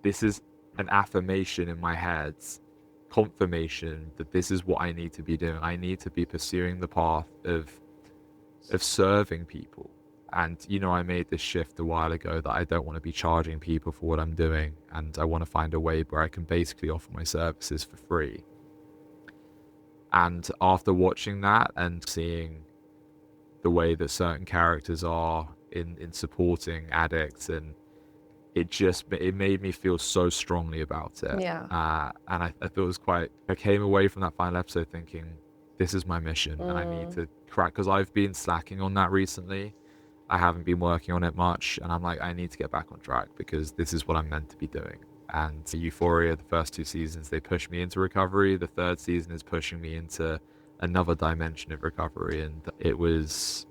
this is an affirmation in my head, confirmation that this is what I need to be doing. I need to be pursuing the path of serving people. And I made this shift a while ago that I don't want to be charging people for what I'm doing, and I want to find a way where I can basically offer my services for free. And after watching that and seeing the way that certain characters are in supporting addicts, and it made me feel so strongly about it. Yeah. And I thought it was I came away from that final episode thinking, this is my mission and I need to crack, because I've been slacking on that recently. I haven't been working on it much, and I'm like, I need to get back on track because this is what I'm meant to be doing. And Euphoria, the first 2 seasons, they pushed me into recovery. The third season is pushing me into another dimension of recovery, and it was,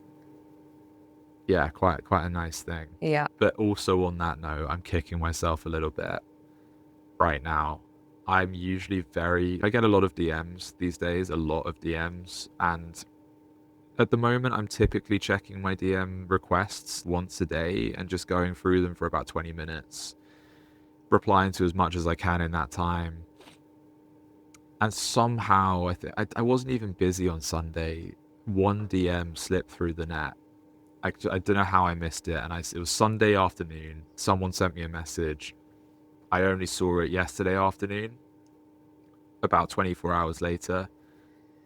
yeah, quite a nice thing. Yeah. But also on that note, I'm kicking myself a little bit right now. I'm usually I get a lot of DMs these days, and at the moment, I'm typically checking my DM requests once a day and just going through them for about 20 minutes, replying to as much as I can in that time. And somehow, I wasn't even busy on Sunday. One DM slipped through the net. I don't know how I missed it. And it was Sunday afternoon. Someone sent me a message. I only saw it yesterday afternoon, about 24 hours later.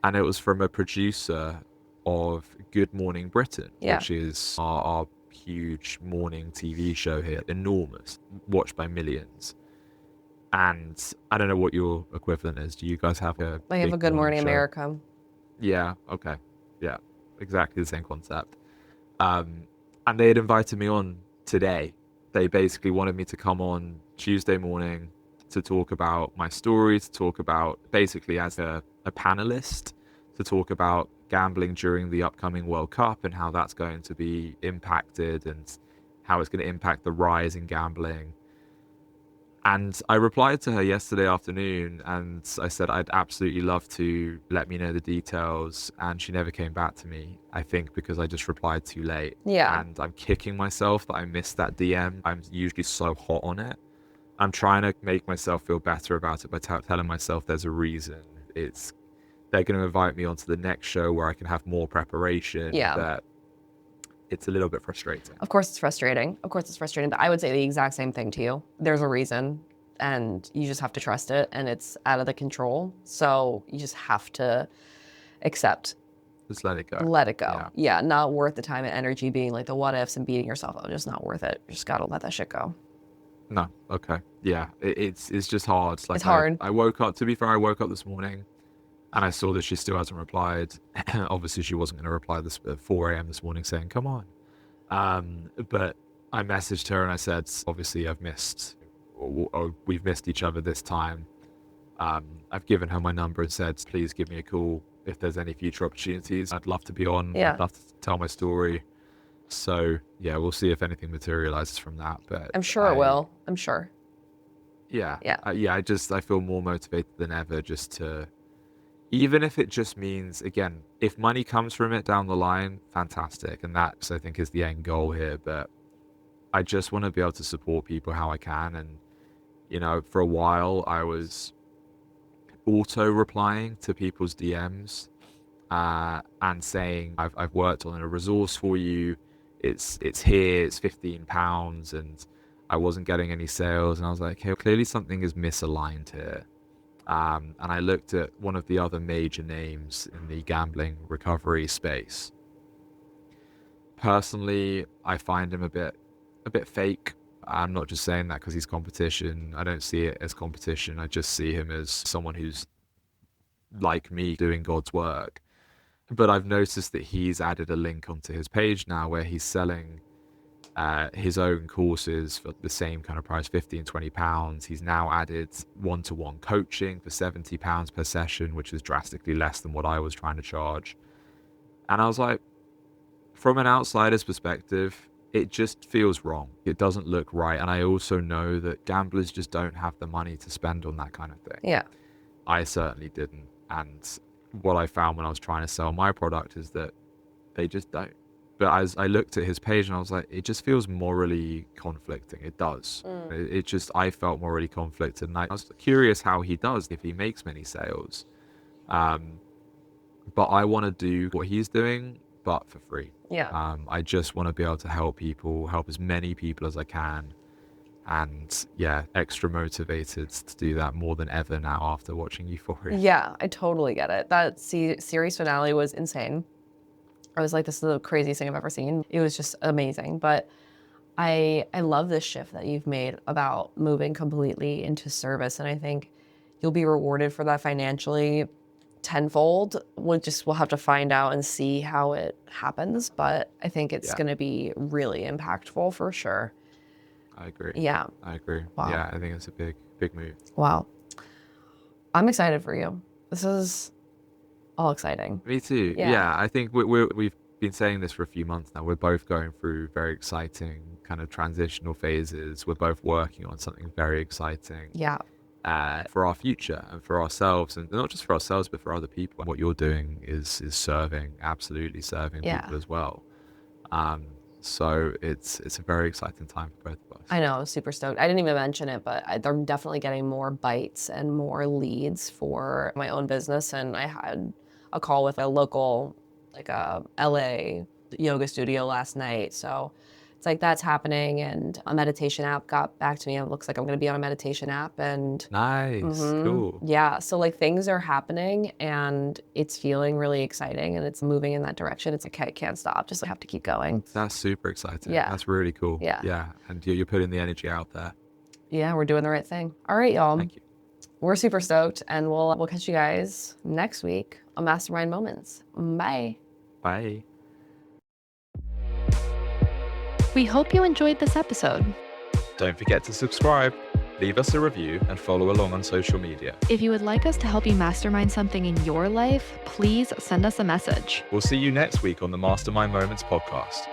And it was from a producer of Good Morning Britain, Yeah. which is our huge morning TV show here, enormous, watched by millions. And I don't know what your equivalent is. Do you guys have a I have big a Good Morning show? America. Yeah, okay. Yeah, exactly the same concept. And they had invited me on today. They basically wanted me to come on Tuesday morning to talk about my story, to talk about, basically as a panelist, to talk about gambling during the upcoming World Cup and how that's going to be impacted and how it's going to impact the rise in gambling. And I replied to her yesterday afternoon and I said I'd absolutely love to let me know the details, and she never came back to me, I think because I just replied too late. Yeah. And I'm kicking myself that I missed that DM. I'm usually so hot on it. I'm trying to make myself feel better about it by telling myself there's a reason. They're going to invite me onto the next show where I can have more preparation. Yeah. But it's a little bit frustrating. Of course it's frustrating. But I would say the exact same thing to you. There's a reason, and you just have to trust it, and it's out of the control. So you just have to accept. Just let it go. Let it go. Yeah, not worth the time and energy being like the what ifs and beating yourself up. Just not worth it. You just gotta let that shit go. No, okay. Yeah, it's just hard. It's hard. I woke up, to be fair, I woke up this morning and I saw that she still hasn't replied. Obviously, she wasn't going to reply at 4 a.m. this morning saying, come on. But I messaged her and I said, obviously we've missed each other this time. I've given her my number and said, please give me a call if there's any future opportunities. I'd love to be on. Yeah. I'd love to tell my story. So yeah, we'll see if anything materializes from that. But I'm sure it will. I'm sure. Yeah. Yeah. I feel more motivated than ever just to, even if it just means, again, if money comes from it down the line, fantastic. And that, I think, is the end goal here. But I just want to be able to support people how I can. And, for a while, I was auto replying to people's DMs and saying, I've worked on a resource for you. It's here, it's £15, and I wasn't getting any sales. And I was like, okay, clearly something is misaligned here. And I looked at one of the other major names in the gambling recovery space. Personally, I find him a bit fake. I'm not just saying that because he's competition. I don't see it as competition. I just see him as someone who's like me doing God's work. But I've noticed that he's added a link onto his page now where he's selling his own courses for the same kind of price, £15-20. He's now added one-to-one coaching for £70 per session, which is drastically less than what I was trying to charge. And I was like, from an outsider's perspective, it just feels wrong. It doesn't look right. And I also know that gamblers just don't have the money to spend on that kind of thing. Yeah. I certainly didn't. And what I found when I was trying to sell my product is that they just don't. But as I looked at his page and I was like, it just feels morally conflicting. It does. I felt morally conflicted. And I was curious how he does, if he makes many sales. But I want to do what he's doing, but for free. Yeah. I just want to be able to help as many people as I can. And yeah, extra motivated to do that more than ever now after watching Euphoria. Yeah, I totally get it. That series finale was insane. I was like, this is the craziest thing I've ever seen. It was just amazing. But I love this shift that you've made about moving completely into service. And I think you'll be rewarded for that financially tenfold. We'll have to find out and see how it happens. But I think it's going to be really impactful for sure. I agree. Yeah. I agree. Wow. Yeah, I think it's a big move. Wow. I'm excited for you. This is all exciting. Me too. Yeah, I think we've been saying this for a few months now. We're both going through very exciting kind of transitional phases. We're both working on something very exciting. Yeah. For our future and for ourselves, and not just for ourselves, but for other people. What you're doing is absolutely serving people as well. So it's a very exciting time for both of us. I know, I'm super stoked. I didn't even mention it, but they're definitely getting more bites and more leads for my own business. And I had a call with a local, like a LA yoga studio last night. So it's like that's happening. And a meditation app got back to me. It looks like I'm going to be on a meditation app. And nice, cool. Yeah, so like things are happening and it's feeling really exciting and it's moving in that direction. It's okay, can't stop. Just have to keep going. That's super exciting. Yeah. That's really cool. Yeah. And you're putting the energy out there. Yeah, we're doing the right thing. All right, y'all. Thank you. We're super stoked and we'll catch you guys next week on Mastermind Moments. Bye. Bye. We hope you enjoyed this episode. Don't forget to subscribe, leave us a review, and follow along on social media. If you would like us to help you mastermind something in your life, please send us a message. We'll see you next week on the Mastermind Moments podcast.